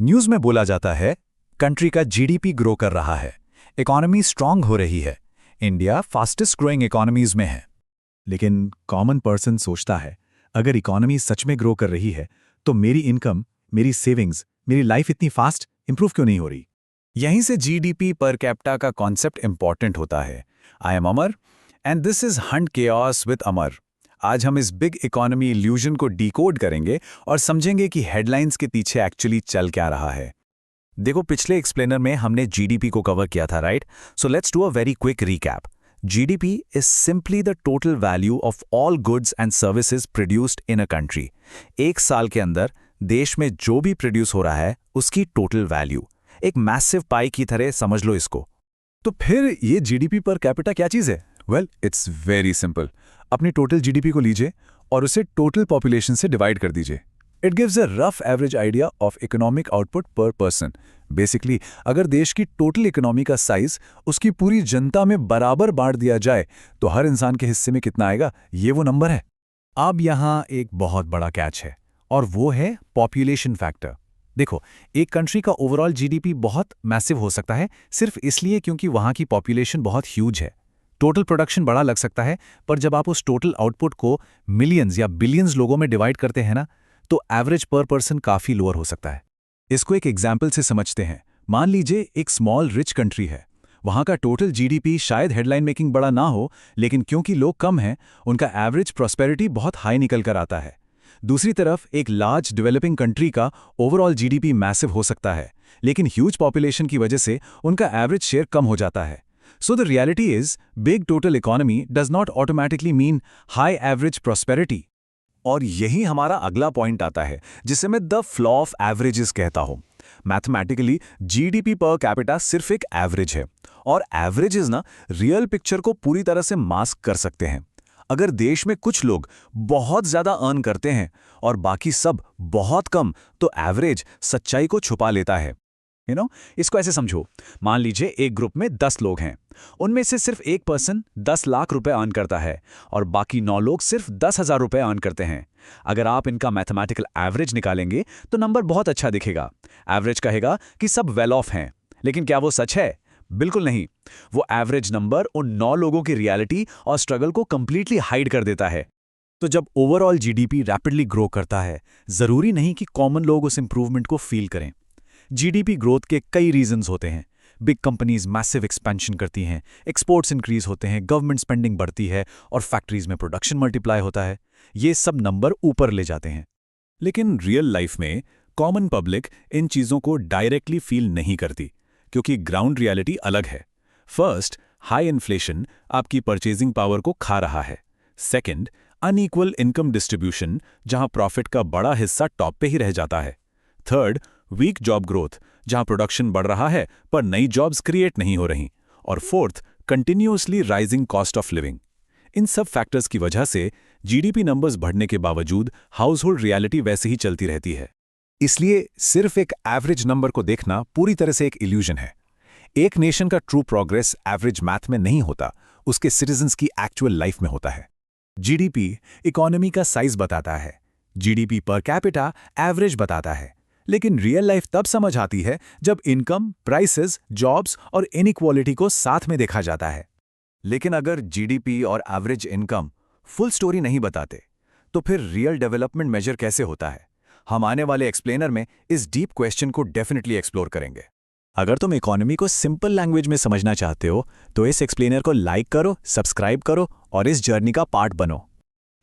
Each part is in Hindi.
न्यूज़ में बोला जाता है कंट्री का जीडीपी ग्रो कर रहा है, इकोनॉमी स्ट्रांग हो रही है, इंडिया फास्टेस्ट ग्रोइंग इकोनॉमीज में है। लेकिन कॉमन पर्सन सोचता है, अगर इकोनॉमी सच में ग्रो कर रही है तो मेरी इनकम, मेरी सेविंग्स, मेरी लाइफ इतनी फास्ट इंप्रूव क्यों नहीं हो रही? यहीं से जीडीपी पर कैपिटा का कॉन्सेप्ट इंपॉर्टेंट होता है। I am Amar and this is hunt chaos with Amar. आज हम इस बिग इकोनॉमी इल्यूजन को डिकोड करेंगे और समझेंगे कि हेडलाइंस के पीछे एक्चुअली चल क्या रहा है। देखो, पिछले एक्सप्लेनर में हमने जीडीपी को कवर किया था, right? So let's do a very quick recap. GDP is simply the total value of all goods and services produced in a country। एक साल के अंदर देश में जो भी प्रोड्यूस हो रहा है उसकी टोटल वैल्यू, एक मैसिव पाई की तरह समझ लो इसको। तो फिर ये जीडीपी पर कैपिटा क्या चीज़ है? Well, it's very simple. अपनी टोटल जीडीपी को लीजिए और उसे टोटल पॉपुलेशन से डिवाइड कर दीजिए। It gives a rough average idea of economic output पर पर्सन। बेसिकली, अगर देश की टोटल इकोनॉमी का साइज उसकी पूरी जनता में बराबर बांट दिया जाए तो हर इंसान के हिस्से में कितना आएगा, ये वो नंबर है। अब यहाँ एक बहुत बड़ा कैच है और वो है पॉपुलेशन फैक्टर। देखो, एक कंट्री का ओवरऑल जीडीपी बहुत मैसिव हो सकता है सिर्फ इसलिए क्योंकि वहाँ की पॉपुलेशन बहुत ह्यूज है। टोटल प्रोडक्शन बड़ा लग सकता है, पर जब आप उस टोटल आउटपुट को मिलियंस या बिलियंस लोगों में डिवाइड करते हैं ना, तो एवरेज पर पर्सन काफ़ी लोअर हो सकता है। इसको एक एग्जाम्पल से समझते हैं। मान लीजिए एक स्मॉल रिच कंट्री है। वहाँ का टोटल जीडीपी शायद हेडलाइन मेकिंग बड़ा ना हो, लेकिन क्योंकि लोग कम हैं, उनका एवरेज प्रॉस्पेरिटी बहुत हाई निकल कर आता है। दूसरी तरफ एक लार्ज डेवलपिंग कंट्री का ओवरऑल जीडीपी मैसिव हो सकता है, लेकिन ह्यूज पॉपुलेशन की वजह से उनका एवरेज शेयर कम हो जाता है। So the reality is, big total economy does not automatically mean high average prosperity. और यही हमारा अगला पॉइंट आता है, जिसे मैं द फ्लॉ ऑफ एवरेजेस कहता हूं। मैथमेटिकली जीडीपी पर कैपिटा सिर्फ एक एवरेज है, और एवरेजेस ना रियल पिक्चर को पूरी तरह से मास्क कर सकते हैं। अगर देश में कुछ लोग बहुत ज्यादा अर्न करते हैं और बाकी सब बहुत कम, तो एवरेज सच्चाई को छुपा लेता है। इसको ऐसे समझो, मान लीजिए एक ग्रुप में 10 लोग हैं। उनमें से सिर्फ एक पर्सन 10 लाख रुपए अर्न करता है और बाकी 9 लोग सिर्फ 10,000 रुपए अर्न करते हैं। अगर आप इनका मैथमेटिकल एवरेज निकालेंगे तो नंबर बहुत अच्छा दिखेगा। एवरेज कहेगा कि सब वेल ऑफ हैं, लेकिन क्या वो सच है? बिल्कुल नहीं। वो एवरेज नंबर उन 9 लोगों की रियलिटी और स्ट्रगल को कंप्लीटली हाइड कर देता है। तो जब ओवरऑल जीडीपी रैपिडली ग्रो करता है, जरूरी नहीं कि कॉमन लोग उस इंप्रूवमेंट को फील करें। जीडीपी ग्रोथ के कई रीजंस होते हैं। बिग कंपनीज मैसिव एक्सपेंशन करती हैं, एक्सपोर्ट्स इंक्रीज होते हैं, गवर्नमेंट स्पेंडिंग बढ़ती है और फैक्ट्रीज में प्रोडक्शन मल्टीप्लाई होता है। ये सब नंबर ऊपर ले जाते हैं। लेकिन रियल लाइफ में कॉमन पब्लिक इन चीज़ों को डायरेक्टली फील नहीं करती, क्योंकि ग्राउंड रियलिटी अलग है। फर्स्ट, हाई इन्फ्लेशन आपकी परचेजिंग पावर को खा रहा है। सेकेंड, अनइक्वल इनकम डिस्ट्रीब्यूशन, जहां प्रॉफिट का बड़ा हिस्सा टॉप पे ही रह जाता है। थर्ड, वीक जॉब ग्रोथ, जहां प्रोडक्शन बढ़ रहा है पर नई जॉब्स क्रिएट नहीं हो रही। और fourth, continuously rising cost of living. इन सब फैक्टर्स की वजह से जीडीपी नंबर्स बढ़ने के बावजूद हाउस होल्ड रियलिटी वैसे ही चलती रहती है। इसलिए सिर्फ एक एवरेज नंबर को देखना पूरी तरह से एक इल्यूजन है। एक नेशन का ट्रू प्रोग्रेस एवरेज मैथ में नहीं होता, उसके सिटीजन्स की एक्चुअल लाइफ में होता है। जीडीपी इकोनॉमी का साइज बताता है, जीडीपी पर कैपिटा एवरेज बताता है। लेकिन रियल लाइफ तब समझ आती है जब इनकम, प्राइसेस, जॉब्स और इनइक्वालिटी को साथ में देखा जाता है। लेकिन अगर जीडीपी और एवरेज इनकम फुल स्टोरी नहीं बताते, तो फिर रियल डेवलपमेंट मेजर कैसे होता है? हम आने वाले एक्सप्लेनर में इस डीप क्वेश्चन को डेफिनेटली एक्सप्लोर करेंगे। अगर तुम इकोनॉमी को सिंपल लैंग्वेज में समझना चाहते हो, तो इस एक्सप्लेनर को लाइक करो, सब्सक्राइब करो और इस जर्नी का पार्ट बनो।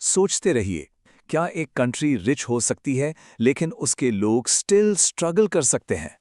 सोचते रहिए, क्या एक कंट्री रिच हो सकती है लेकिन उसके लोग स्टिल स्ट्रगल कर सकते हैं?